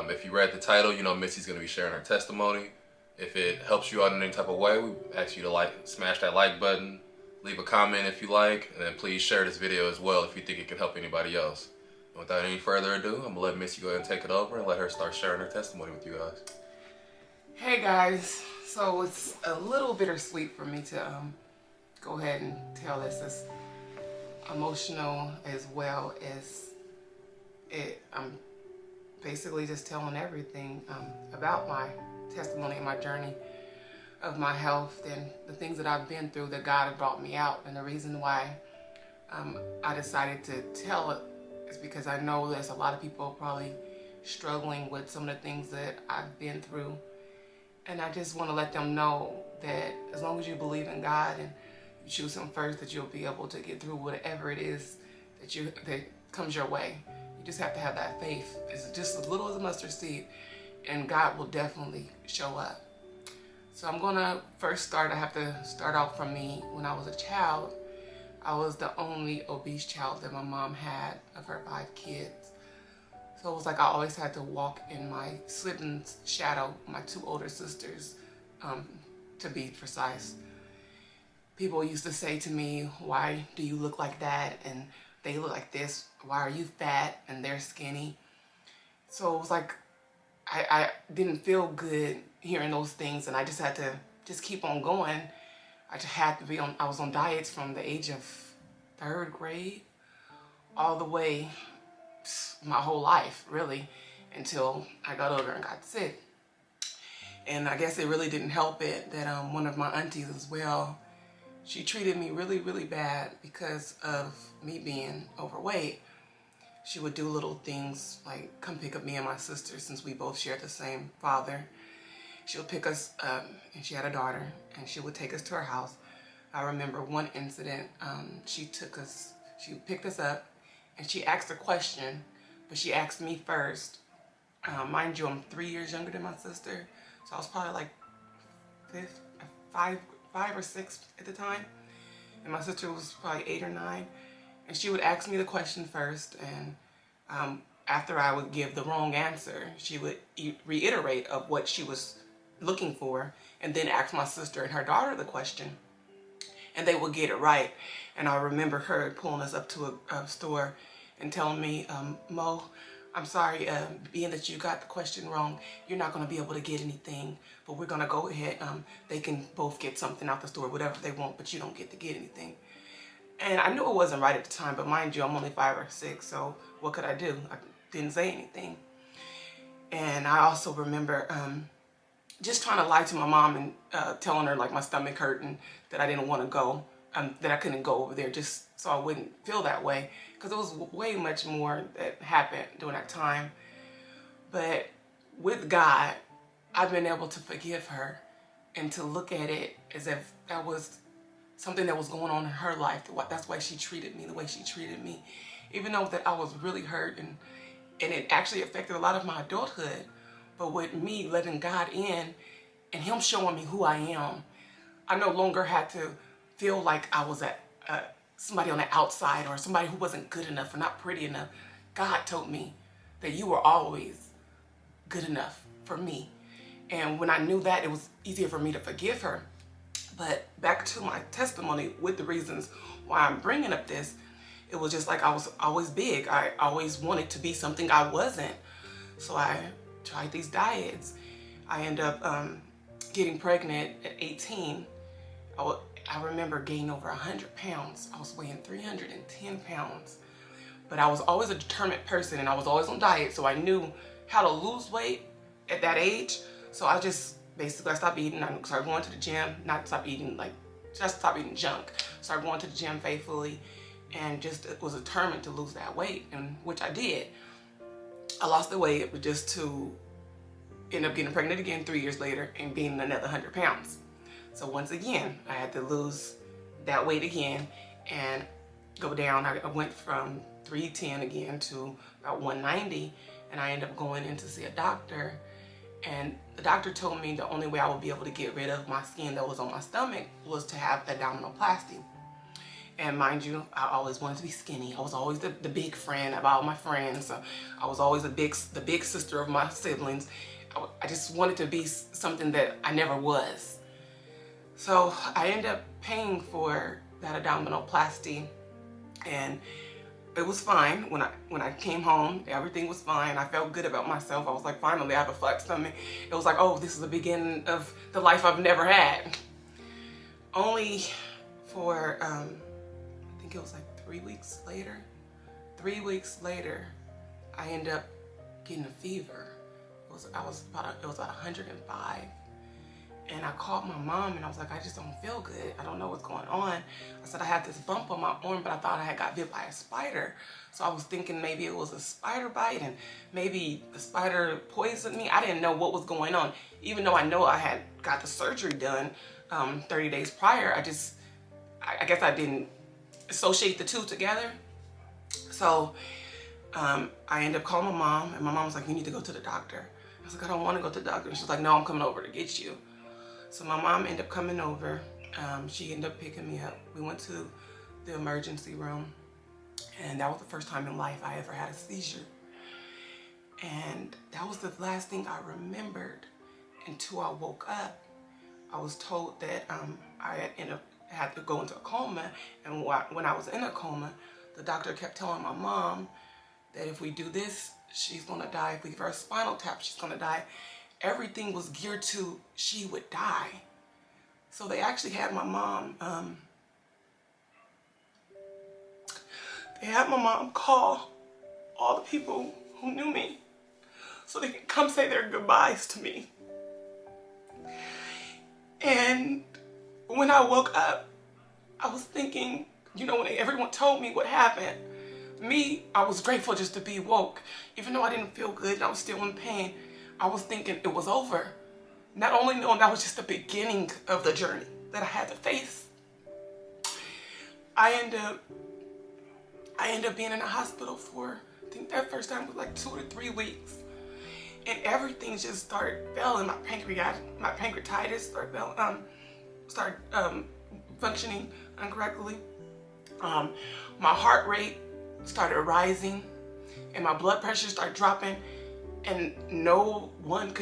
If you read the title, you know Missy's going to be sharing her testimony. If it helps you out in any type of way, we ask you to smash that like button, leave a comment if you like, and then please share this video as well if you think it can help anybody else. And without any further ado, I'm going to let Missy go ahead and take it over and let her start sharing her testimony with you guys. Hey guys, so it's a little bittersweet for me to go ahead and tell this. It's emotional as well as I'm basically just telling everything about my testimony and my journey of my health and the things that I've been through that God had brought me out. And the reason why I decided to tell it is because I know there's a lot of people probably struggling with some of the things that I've been through. And I just want to let them know that as long as you believe in God and you choose Him first, that you'll be able to get through whatever it is that comes your way. You just have to have that faith. It's just as little as a mustard seed, and God will definitely show up. So I'm gonna first start. I have to start out from me. When I was a child, I was the only obese child that my mom had of her 5 kids. So it was like I always had to walk in my siblings' shadow, my 2 older sisters, to be precise. People used to say to me, "Why do you look like that? And they look like this. Why are you fat and they're skinny?" So it was like I didn't feel good hearing those things, and I just had to keep on going. I just had to be on. I was on diets from the age of 3rd grade all the way my whole life, really, until I got older and got sick. And I guess it really didn't help it that one of my aunties as well, she treated me really, really bad because of me being overweight. She would do little things like come pick up me and my sister, since we both shared the same father. She would pick us up, and she had a daughter, and she would take us to her house. I remember one incident, she picked us up, and she asked a question, but she asked me first. Mind you, I'm 3 years younger than my sister, so I was probably like 5 or 6 at the time, and my sister was probably 8 or 9. And she would ask me the question first, and after I would give the wrong answer, she would reiterate of what she was looking for, and then ask my sister and her daughter the question, and they would get it right. And I remember her pulling us up to a store and telling me, "Mo, I'm sorry, being that you got the question wrong, you're not going to be able to get anything, but we're going to go ahead. They can both get something out the store, whatever they want, but you don't get to get anything." And I knew it wasn't right at the time, but mind you, I'm only 5 or 6, so what could I do? I didn't say anything. And I also remember just trying to lie to my mom and telling her like my stomach hurt and that I didn't want to go, that I couldn't go over there, just so I wouldn't feel that way, because it was way much more that happened during that time. But with God, I've been able to forgive her and to look at it as if that was something that was going on in her life. That's why she treated me the way she treated me, even though that I was really hurt, and it actually affected a lot of my adulthood. But with me letting God in and Him showing me who I am, I no longer had to feel like I was somebody on the outside, or somebody who wasn't good enough or not pretty enough. God told me that you were always good enough for me. And when I knew that, it was easier for me to forgive her. But back to my testimony with the reasons why I'm bringing up this, it was just like I was always big. I always wanted to be something I wasn't. So I tried these diets. I ended up getting pregnant at 18. I remember gaining over 100 pounds. I was weighing 310 pounds. But I was always a determined person, and I was always on diet, so I knew how to lose weight at that age. So I just basically, I stopped eating. I started going to the gym. Not stop eating, like just stop eating junk. Started going to the gym faithfully, and just was determined to lose that weight, and which I did. I lost the weight, but just to end up getting pregnant again 3 years later and gaining another 100 pounds. So once again, I had to lose that weight again and go down. I went from 310 again to about 190, and I ended up going in to see a doctor. And the doctor told me the only way I would be able to get rid of my skin that was on my stomach was to have abdominoplasty. And mind you, I always wanted to be skinny. I was always the big friend of all my friends. So I was always the big sister of my siblings. I just wanted to be something that I never was. So I ended up paying for that abdominoplasty, and it was fine. When I came home, everything was fine. I felt good about myself. I was like, finally, I have a flat stomach. It was like, oh, this is the beginning of the life I've never had. Only for, I think it was like 3 weeks later. 3 weeks later, I ended up getting a fever. It was about 105. And I called my mom and I was like, I just don't feel good. I don't know what's going on. I said I had this bump on my arm, but I thought I had got bit by a spider. So I was thinking maybe it was a spider bite and maybe the spider poisoned me. I didn't know what was going on. Even though I know I had got the surgery done 30 days prior, I guess I didn't associate the two together. So I ended up calling my mom, and my mom was like, you need to go to the doctor. I was like, I don't want to go to the doctor. And she was like, no, I'm coming over to get you. So my mom ended up coming over. She ended up picking me up. We went to the emergency room, and that was the first time in life I ever had a seizure. And that was the last thing I remembered until I woke up. I was told that I had to go into a coma, and when I was in a coma, the doctor kept telling my mom that if we do this, she's gonna die. If we give her a spinal tap, she's gonna die. Everything was geared to she would die. So they actually had my mom, call all the people who knew me so they could come say their goodbyes to me. And when I woke up, I was thinking, you know, when everyone told me what happened, I was grateful just to be woke. Even though I didn't feel good and I was still in pain, I was thinking it was over. Not only knowing that was just the beginning of the journey that I had to face. I ended up being in the hospital for, I think that first time was like 2 to 3 weeks. And everything just started failing. My pancreatitis started functioning incorrectly. My heart rate started rising and my blood pressure started dropping, and no one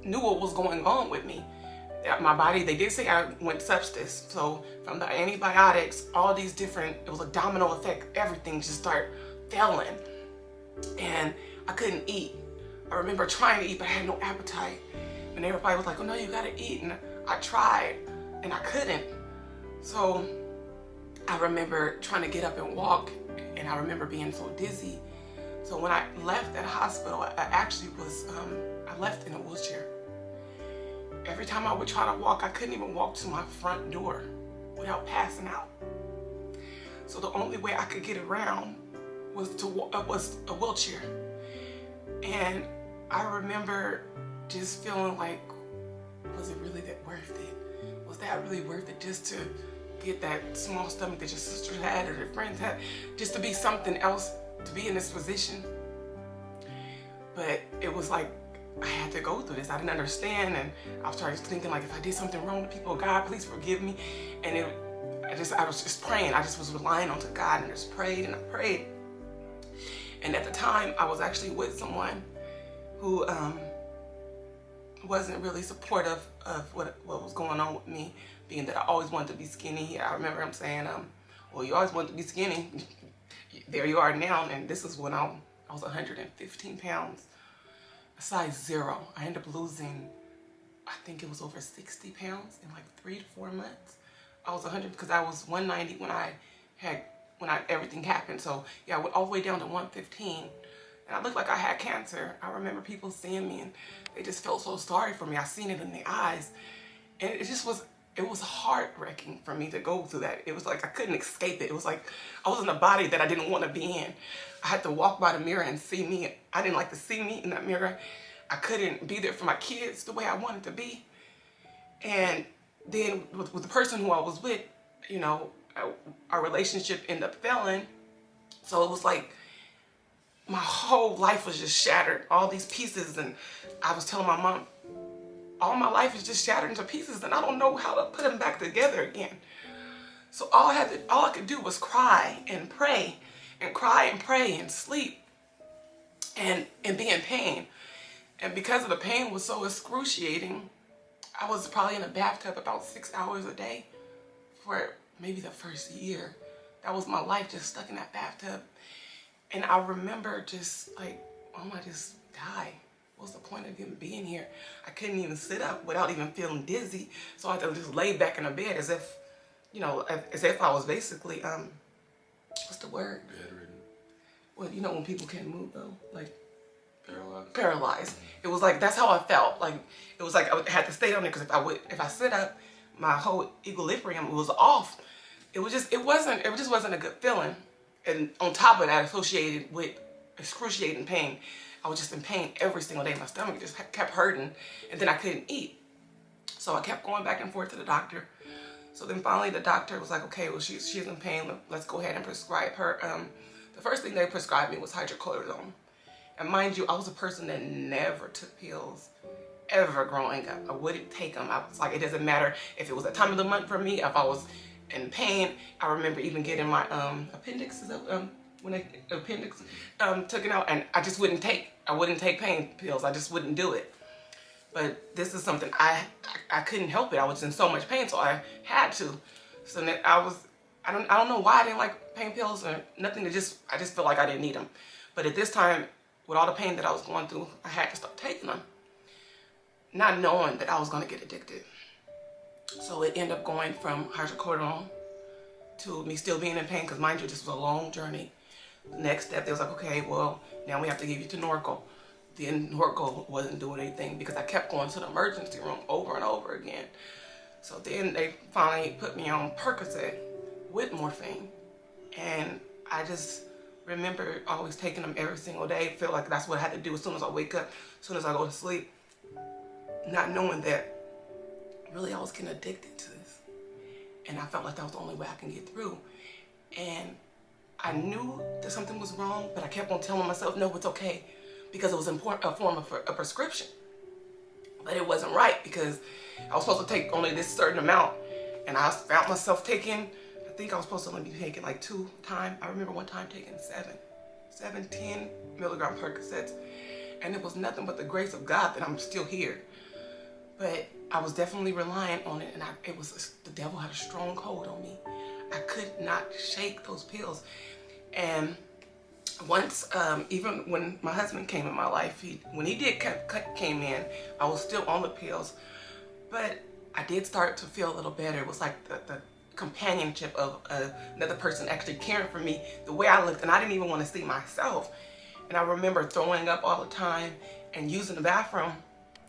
knew what was going on with me. My body, they did say I went sepsis. So from the antibiotics, all these different, it was a domino effect. Everything just started failing. And I couldn't eat. I remember trying to eat, but I had no appetite. And everybody was like, oh no, you gotta eat. And I tried and I couldn't. So I remember trying to get up and walk, and I remember being so dizzy. So when I left that hospital, I left in a wheelchair. Every time I would try to walk, I couldn't even walk to my front door without passing out. So the only way I could get around was a wheelchair. And I remember just feeling like, was it really that worth it? Was that really worth it just to get that small stomach that your sister had or your friends had, just to be something else, to be in this position? But it was like, I had to go through this. I didn't understand, and I started thinking like, if I did something wrong to people, God, please forgive me. And I was just praying. I just was relying on to God, and just prayed and I prayed. And at the time, I was actually with someone who wasn't really supportive of what was going on with me, being that I always wanted to be skinny. I remember him saying, well, you always wanted to be skinny. There you are now. And this is when I was 115 pounds, a size 0. I ended up losing, I think it was over 60 pounds in like 3 to 4 months. I was 100 because I was 190 when everything happened. So yeah, I went all the way down to 115. And I looked like I had cancer. I remember people seeing me and they just felt so sorry for me. I seen it in their eyes. And it was heart-wrenching for me to go through that. It was like I couldn't escape it. It was like I was in a body that I didn't want to be in. I had to walk by the mirror and see me. I didn't like to see me in that mirror. I couldn't be there for my kids the way I wanted to be. And then with the person who I was with, you know, our relationship ended up failing. So it was like my whole life was just shattered, all these pieces. And I was telling my mom, all my life is just shattered into pieces and I don't know how to put them back together again. So all I could do was cry and pray and cry and pray and sleep and be in pain. And because of the pain was so excruciating, I was probably in a bathtub about 6 hours a day for maybe the first year. That was my life, just stuck in that bathtub. And I remember just like, oh, I just die. What's the point of even being here? I couldn't even sit up without even feeling dizzy. So I had to just lay back in the bed as if, as if I was basically, what's the word? Bedridden. Well, when people can't move though, like Paralyzed. Paralyzed. It was like, that's how I felt. Like, it was like I had to stay on there because if I sit up, my whole equilibrium was off. It just wasn't a good feeling. And on top of that, associated with excruciating pain, I was just in pain every single day. My stomach just kept hurting, and then I couldn't eat. So I kept going back and forth to the doctor. So then finally the doctor was like, okay, well, she's in pain. Let's go ahead and prescribe her. The first thing they prescribed me was hydrocortisone. And mind you, I was a person that never took pills ever growing up. I wouldn't take them. I was like, it doesn't matter if it was a time of the month for me, if I was in pain. I remember even getting my appendix, taken out, and I just wouldn't take pain pills. I just wouldn't do it. But this is something I couldn't help it. I was in so much pain, so I had to. So then I don't know why I didn't like pain pills or nothing. I just felt like I didn't need them. But at this time, with all the pain that I was going through, I had to start taking them, not knowing that I was going to get addicted. So it ended up going from hydrocortisone to me still being in pain, because mind you, this was a long journey. The next step, they was like, okay, well, now we have to give you to Norco. Then Norco wasn't doing anything because I kept going to the emergency room over and over again. So then they finally put me on Percocet with morphine. And I just remember always taking them every single day. Feel like that's what I had to do as soon as I wake up, as soon as I go to sleep. Not knowing that really I was getting addicted to this. And I felt like that was the only way I can get through. And I knew that something was wrong, but I kept on telling myself, no, it's okay, because it was a form of a prescription. But it wasn't right, because I was supposed to take only this certain amount, and I found myself taking, I think I was supposed to only be taking like 2 times. I remember one time taking 10 milligram Percocets, and it was nothing but the grace of God that I'm still here. But I was definitely reliant on it, and the devil had a strong hold on me. I could not shake those pills. And once, even when my husband came in my life, when he did came in, I was still on the pills, but I did start to feel a little better. It was like the companionship of another person actually caring for me the way I looked, and I didn't even want to see myself. And I remember throwing up all the time and using the bathroom.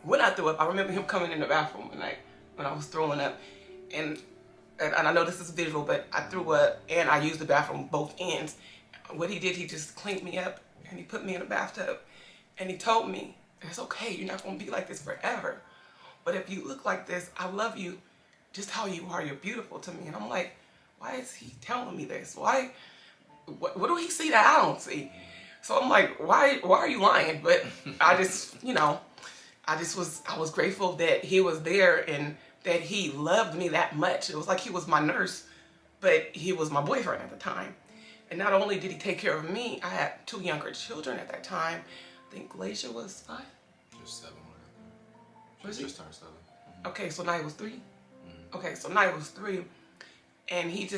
When I threw up, I remember him coming in the bathroom one night when I was throwing up, and I know this is visual, but I threw up and I used the bathroom both ends. What he did, he just cleaned me up and he put me in a bathtub, and he told me, it's okay, you're not going to be like this forever. But if you look like this, I love you just how you are. You're beautiful to me. And I'm like, why is he telling me this? What do he see that I don't see? So I'm like, why are you lying? But I just, I was grateful that he was there and that he loved me that much. It was like he was my nurse, but he was my boyfriend at the time. And not only did he take care of me, I had 2 younger children at that time. I think Glacier was 5. Just 7. Was She he? just turned 7. Mm-hmm. Okay, so now he was 3. Mm-hmm. Okay, so now he was 3. And he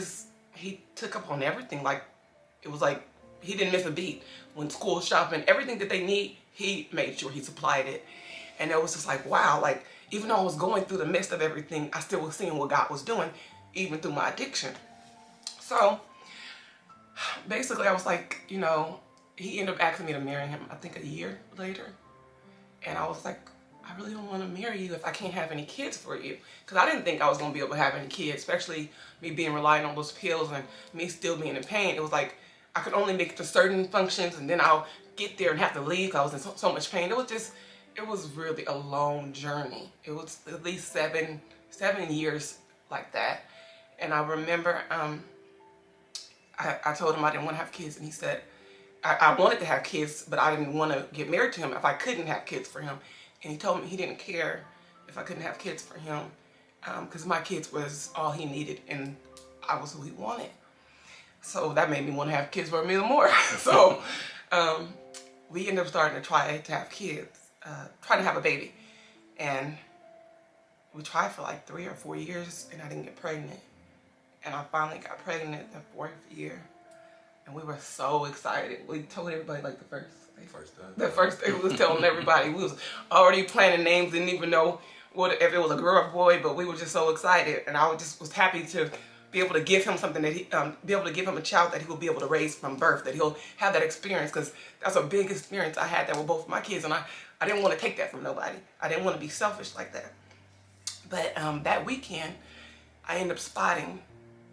took up on everything. Like, it was like he didn't miss a beat. When school shopping, everything that they need, he made sure he supplied it. And it was just like, wow, like, even though I was going through the midst of everything, I still was seeing what God was doing, even through my addiction. So basically I was like, he ended up asking me to marry him, I think a year later. And I was like, I really don't want to marry you if I can't have any kids for you. Because I didn't think I was going to be able to have any kids, especially me being reliant on those pills and me still being in pain. It was like I could only make it to certain functions, and then I'll get there and have to leave because I was in so much pain. It was really a long journey. It was at least 7 years like that. And I remember I told him I didn't want to have kids, and he said, I wanted to have kids, but I didn't want to get married to him if I couldn't have kids for him. And he told me he didn't care if I couldn't have kids for him, because my kids was all he needed, and I was who he wanted. So that made me want to have kids for me more. So we ended up starting to try to have kids, trying to have a baby. And we tried for like 3 or 4 years and I didn't get pregnant. And I finally got pregnant the 4th year. And we were so excited. We told everybody like the first day. The first day we was telling everybody. We was already planning names, didn't even know if it was a girl or boy, but we were just so excited. And I was happy to be able to give him something that be able to give him a child that he will be able to raise from birth, that he'll have that experience, because that's a big experience I had that with both of my kids, and I didn't want to take that from nobody. I didn't want to be selfish like that. But that weekend, I ended up spotting,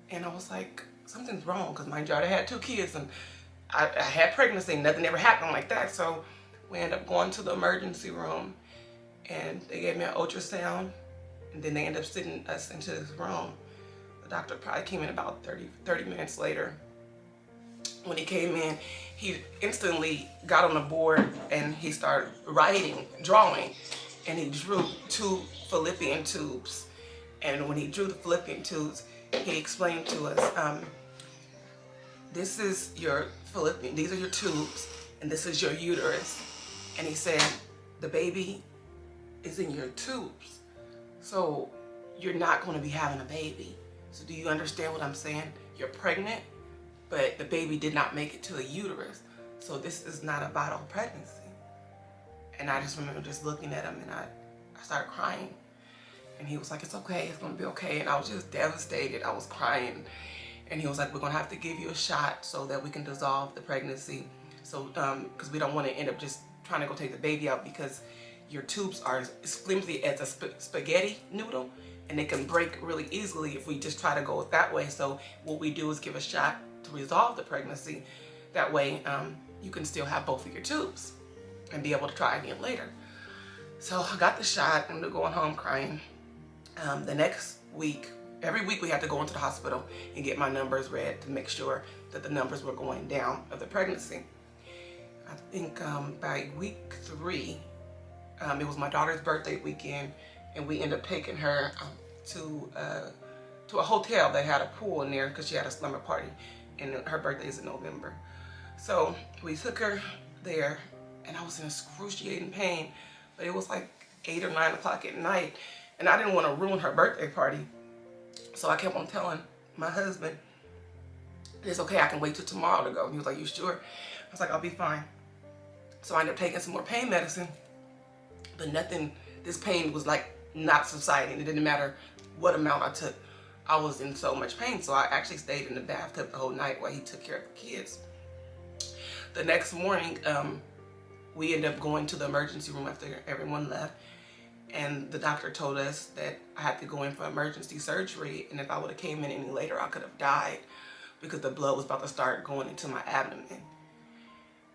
and I was like, something's wrong, because mind you, I had 2 kids, and I had pregnancy, nothing ever happened like that. So we ended up going to the emergency room, and they gave me an ultrasound, and then they ended up sitting us into this room. The doctor probably came in about 30 minutes later. When he came in, he instantly got on the board and he started drawing, and he drew 2 fallopian tubes. And when he drew the fallopian tubes, he explained to us, this is your fallopian, these are your tubes, and this is your uterus. And he said, the baby is in your tubes, so you're not going to be having a baby. So do you understand what I'm saying? You're pregnant, but the baby did not make it to the uterus. So this is not a vital pregnancy. And I just remember just looking at him, and I started crying. And he was like, it's okay, it's gonna be okay. And I was just devastated, I was crying. And he was like, we're gonna have to give you a shot so that we can dissolve the pregnancy. So, because we don't wanna end up just trying to go take the baby out, because your tubes are as flimsy as a spaghetti noodle, and they can break really easily if we just try to go that way. So what we do is give a shot to resolve the pregnancy. That way you can still have both of your tubes and be able to try again later. So I got the shot and I'm going home crying. The next week, every week we had to go into the hospital and get my numbers read to make sure that the numbers were going down of the pregnancy. I think by week 3, it was my daughter's birthday weekend, and we ended up taking her to a hotel that had a pool in there because she had a slumber party, and her birthday is in November. So we took her there, and I was in excruciating pain, but it was like 8 or 9 o'clock at night, and I didn't want to ruin her birthday party. So I kept on telling my husband, it's okay, I can wait till tomorrow to go. And he was like, you sure? I was like, I'll be fine. So I ended up taking some more pain medicine, but nothing, this pain was like not subsiding. It didn't matter what amount I took. I was in so much pain. So I actually stayed in the bathtub the whole night while he took care of the kids. The next morning, we ended up going to the emergency room after everyone left. And the doctor told us that I had to go in for emergency surgery. And if I would have came in any later, I could have died because the blood was about to start going into my abdomen.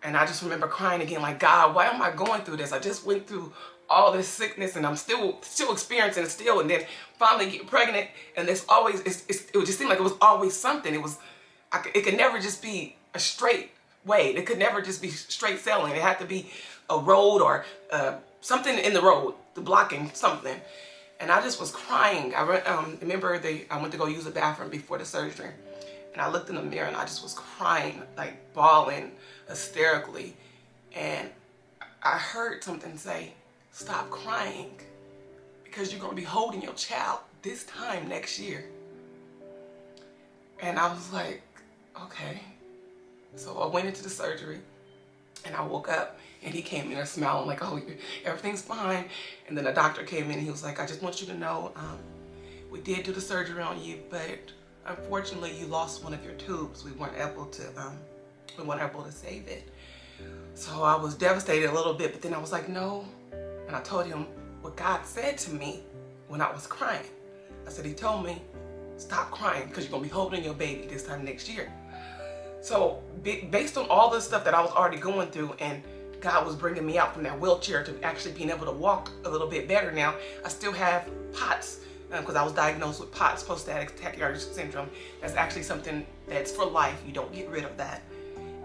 And I just remember crying again, like, God, why am I going through this? I just went through all this sickness, and I'm still experiencing it still, and then finally get pregnant, and there's always, it would just seem like it was always something. It could never just be a straight way. It could never just be straight sailing. It had to be a road or something in the road, the blocking something. And I just was crying. I remember I went to go use the bathroom before the surgery, and I looked in the mirror and I just was crying, like bawling hysterically. And I heard something say, stop crying, because you're gonna be holding your child this time next year. And I was like, okay. So I went into the surgery, and I woke up, and he came in there smiling like, oh, everything's fine. And then the doctor came in and he was like, I just want you to know, we did do the surgery on you, but unfortunately you lost one of your tubes. We weren't able to save it. So I was devastated a little bit, but then I was like, no. And I told him what God said to me when I was crying. I said, he told me, stop crying, because you're gonna be holding your baby this time next year. So based on all the stuff that I was already going through, and God was bringing me out from that wheelchair to actually being able to walk a little bit better now. I still have POTS, because I was diagnosed with POTS, post-traumatic tachycardia syndrome. That's actually something that's for life. You don't get rid of that.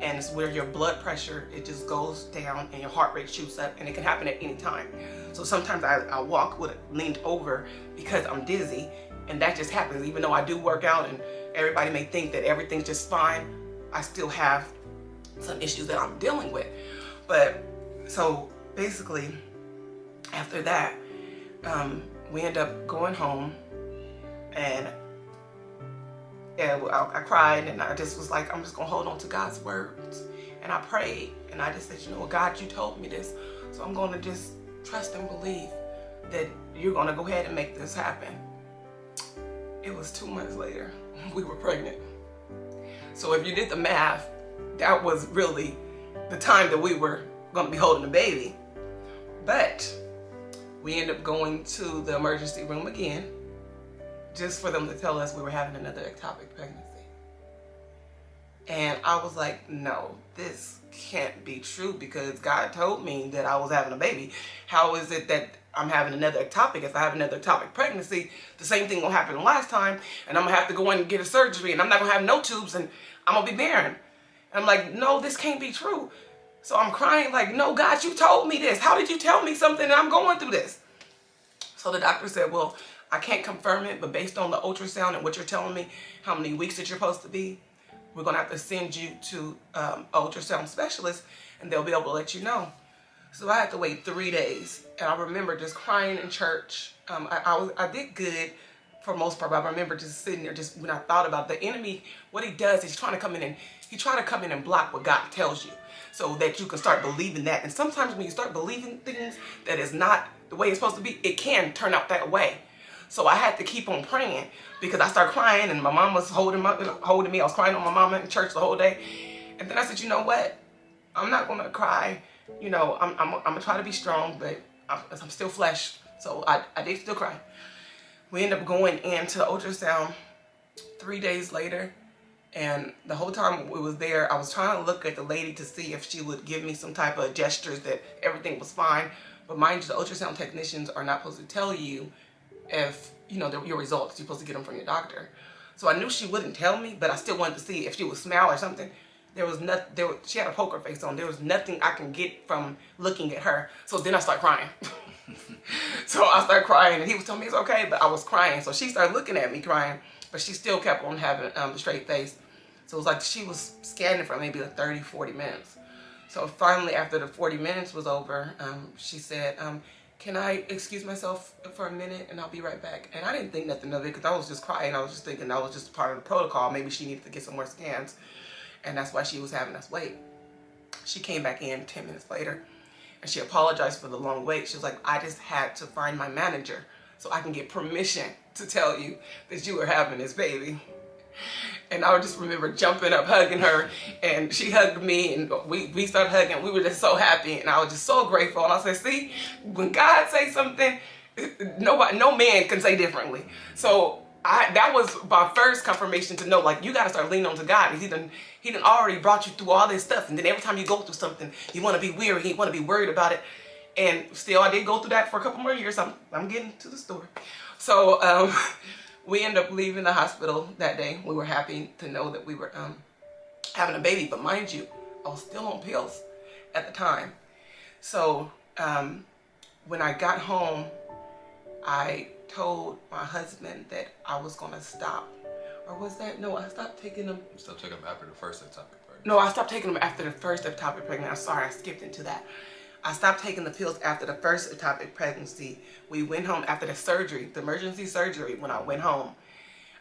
And it's where your blood pressure, it just goes down and your heart rate shoots up, and it can happen at any time. So sometimes I walk with it leaned over because I'm dizzy, and that just happens. Even though I do work out and everybody may think that everything's just fine. I still have some issues that I'm dealing with. But so basically, after that, we end up going home, and I cried, and I just was like, I'm just gonna hold on to God's words. And I prayed, and I just said, you know what, God, you told me this, so I'm gonna just trust and believe that you're gonna go ahead and make this happen. It was 2 months later, we were pregnant. So if you did the math, that was really the time that we were gonna be holding the baby. But we ended up going to the emergency room again, just for them to tell us we were having another ectopic pregnancy. And I was like, no, this can't be true, because God told me that I was having a baby. How is it that I'm having another ectopic? If I have another ectopic pregnancy, the same thing will happen last time, and I'm gonna have to go in and get a surgery, and I'm not gonna have no tubes, and I'm gonna be barren. And I'm like, no, this can't be true. So I'm crying like, no, God, you told me this. How did you tell me something and I'm going through this? So the doctor said, well, I can't confirm it, but based on the ultrasound and what you're telling me, how many weeks that you're supposed to be, we're gonna have to send you to an ultrasound specialist, and they'll be able to let you know. So I had to wait 3 days, and I remember just crying in church. I did good for most part, but I remember just sitting there, just when I thought about the enemy, what he does is he's trying to come in and block what God tells you, so that you can start believing that. And sometimes when you start believing things that is not the way it's supposed to be, it can turn out that way. So I had to keep on praying, because I started crying, and my mom was holding me. I was crying on my mama in church the whole day. And then I said, you know what? I'm not gonna cry. You know, I'm gonna try to be strong, but I'm still flesh. So I did still cry. We ended up going into the ultrasound 3 days later. And the whole time we was there, I was trying to look at the lady to see if she would give me some type of gestures that everything was fine. But mind you, the ultrasound technicians are not supposed to tell you if, you know, your results. You're supposed to get them from your doctor. So I knew she wouldn't tell me, but I still wanted to see if she would smile or something. She had a poker face on. There was nothing I can get from looking at her. So then I started crying. So I started crying, and he was telling me it's okay, but I was crying. So she started looking at me crying, but she still kept on having a straight face. So it was like she was scanning for maybe like 30, 40 minutes. So finally, after the 40 minutes was over, she said, can I excuse myself for a minute and I'll be right back? And I didn't think nothing of it, because I was just crying. I was just thinking that was just part of the protocol. Maybe she needed to get some more scans, and that's why she was having us wait. She came back in 10 minutes later, and she apologized for the long wait. She was like, I just had to find my manager so I can get permission to tell you that you were having this baby. And I just remember jumping up, hugging her, and she hugged me, and we started hugging. We were just so happy, and I was just so grateful. And I said, see, when God says something, no man can say differently. So that was my first confirmation to know, like, you got to start leaning on to God. He done already brought you through all this stuff, and then every time you go through something, you want to be weary, you want to be worried about it. And still, I did go through that for a couple more years. I'm getting to the story. So we ended up leaving the hospital that day. We were happy to know that we were having a baby, but mind you, I was still on pills at the time. So when I got home, I told my husband that I was gonna stop. Or was that, no, I stopped taking them. You stopped taking them after the first ectopic pregnancy? No, I stopped taking them after the first ectopic pregnancy. I'm sorry, I skipped into that. I stopped taking the pills after the first ectopic pregnancy. We went home after the surgery, the emergency surgery. When I went home,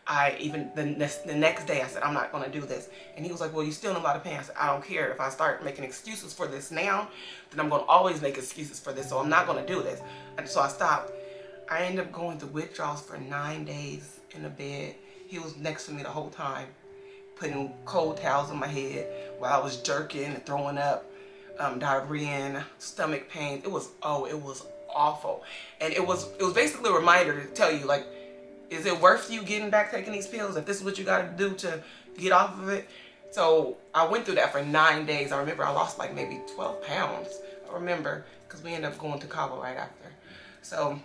the next day I said, I'm not gonna do this. And he was like, well, you're still in a lot of pain. I said, I don't care. If I start making excuses for this now, then I'm gonna always make excuses for this, so I'm not gonna do this. And so I stopped. I ended up going through withdrawals for 9 days in the bed. He was next to me the whole time, putting cold towels on my head while I was jerking and throwing up, diarrhea and stomach pain. It was awful. And it was basically a reminder to tell you, like, is it worth you getting back taking these pills if this is what you got to do to get off of it? So I went through that for 9 days. I remember I lost like maybe 12 pounds. I remember, because we ended up going to Cabo right after. So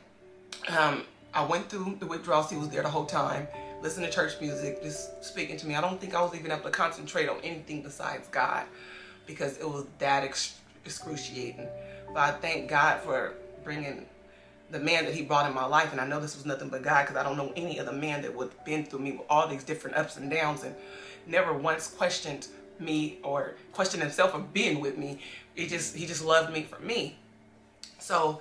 I went through the withdrawals. He was there the whole time, listening to church music, just speaking to me. I don't think I was even able to concentrate on anything besides God, because it was that excruciating. But I thank God for bringing the man that he brought in my life. And I know this was nothing but God, because I don't know any other man that would have been through me with all these different ups and downs and never once questioned me or questioned himself of being with me. He just loved me for me. So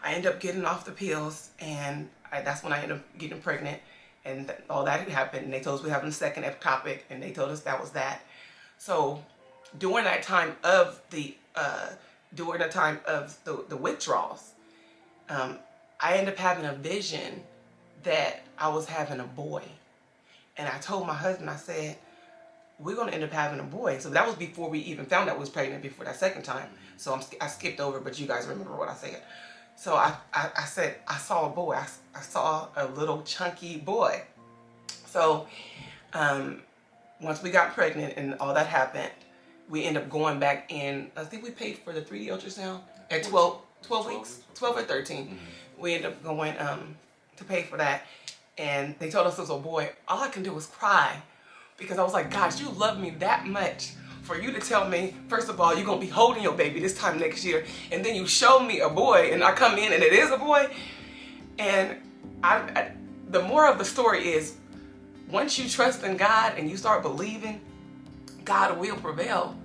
I ended up getting off the pills, and that's when I ended up getting pregnant, and all that had happened. And they told us we were having a second ectopic, and they told us that was that. So during that time of the withdrawals, I ended up having a vision that I was having a boy. And I told my husband, I said, we're going to end up having a boy. So that was before we even found out I was pregnant, before that second time. So I skipped over, but you guys remember what I said. So I said, I saw a boy. I saw a little chunky boy. So once we got pregnant and all that happened, we ended up going back in. I think we paid for the 3D ultrasound at 12 weeks, 12 or 13. Mm-hmm. We ended up going to pay for that. And they told us it was a boy. All I can do was cry, because I was like, gosh, you love me that much for you to tell me, first of all, you're going to be holding your baby this time next year. And then you show me a boy, and I come in and it is a boy. And the moral of the story is, once you trust in God and you start believing, God will prevail.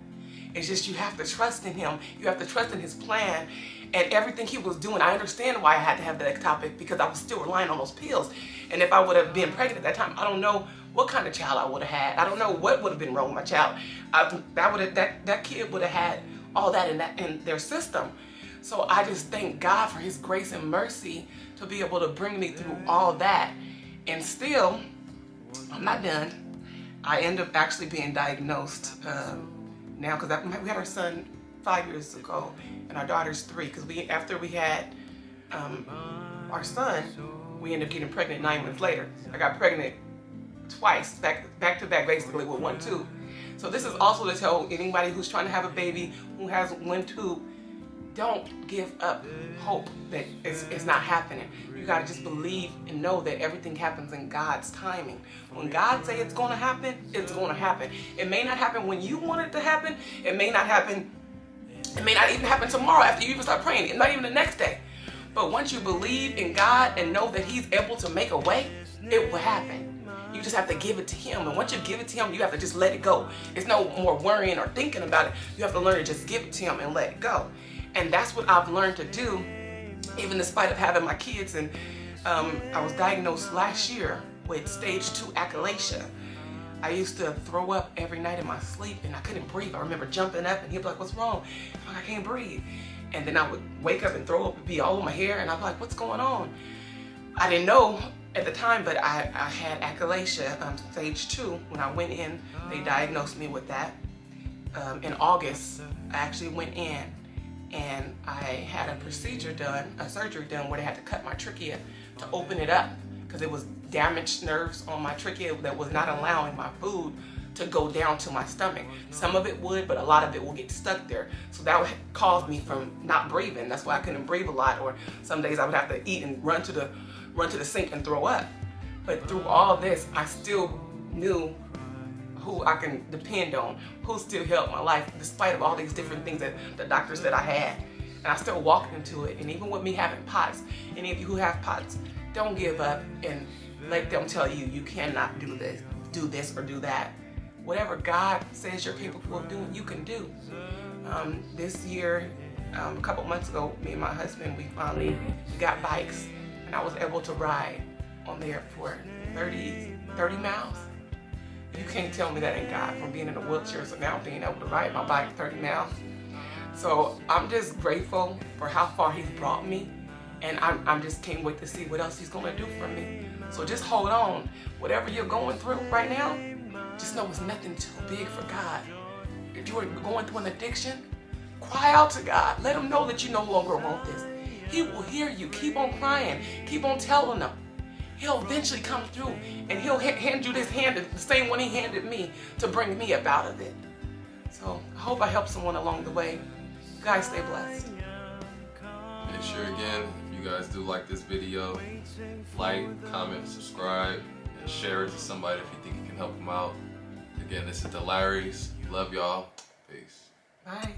It's just you have to trust in him. You have to trust in his plan. And everything he was doing, I understand why I had to have that ectopic, because I was still relying on those pills. And if I would have been pregnant at that time, I don't know what kind of child I would have had. I don't know what would have been wrong with my child. That kid would have had all that in their system. So I just thank God for his grace and mercy to be able to bring me through all that. And still, I'm not done. I end up actually being diagnosed now, because we had our son 5 years ago, and our daughter's 3. Because after we had our son, we ended up getting pregnant 9 months later. I got pregnant twice, back to back, basically with 1 tube. So this is also to tell anybody who's trying to have a baby who has 1 tube, don't give up hope that it's not happening. You gotta just believe and know that everything happens in God's timing. When God say it's gonna happen, it's gonna happen. It may not happen when you want it to happen. It may not happen. It may not even happen tomorrow after you even start praying. It not even the next day. But once you believe in God and know that he's able to make a way, it will happen. You just have to give it to him. And once you give it to him, you have to just let it go. It's no more worrying or thinking about it. You have to learn to just give it to him and let it go. And that's what I've learned to do, even in spite of having my kids. And I was diagnosed last year with stage 2 ectopic. I used to throw up every night in my sleep, and I couldn't breathe. I remember jumping up, and he'd be like, what's wrong? I'm like, I can't breathe. And then I would wake up and throw up and be all over my hair, and I'd be like, what's going on? I didn't know at the time, but I had ectopic, stage 2. When I went in, they diagnosed me with that. In August, I actually went in, and I had a surgery done where they had to cut my trachea to open it up, because it was damaged nerves on my trachea that was not allowing my food to go down to my stomach. Some of it would, but a lot of it will get stuck there. So that would cause me from not breathing. That's why I couldn't breathe a lot, or some days I would have to eat and run to the sink and throw up. But through all this, I still knew who I can depend on, who still helped my life, despite of all these different things that the doctor said I had. And I still walked into it. And even with me having POTS, any of you who have POTS, don't give up and let them tell you you cannot do this or do that. Whatever God says you're capable of doing, you can do. This year, a couple months ago, me and my husband, we got bikes, and I was able to ride on there for 30 miles. You can't tell me that ain't God, from being in a wheelchair, so now being able to ride my bike 30 miles. So I'm just grateful for how far he's brought me, and I'm just can't wait to see what else he's gonna do for me. So just hold on. Whatever you're going through right now, just know it's nothing too big for God. If you are going through an addiction, cry out to God. Let him know that you no longer want this. He will hear you. Keep on crying. Keep on telling him. He'll eventually come through, and he'll hand you this hand, the same one he handed me, to bring me up out of it. So I hope I helped someone along the way. Guys, stay blessed. Make sure again, if you guys do like this video, like, comment, subscribe, and share it to somebody if you think it can help them out. Again, this is the Larrys. Love y'all. Peace. Bye.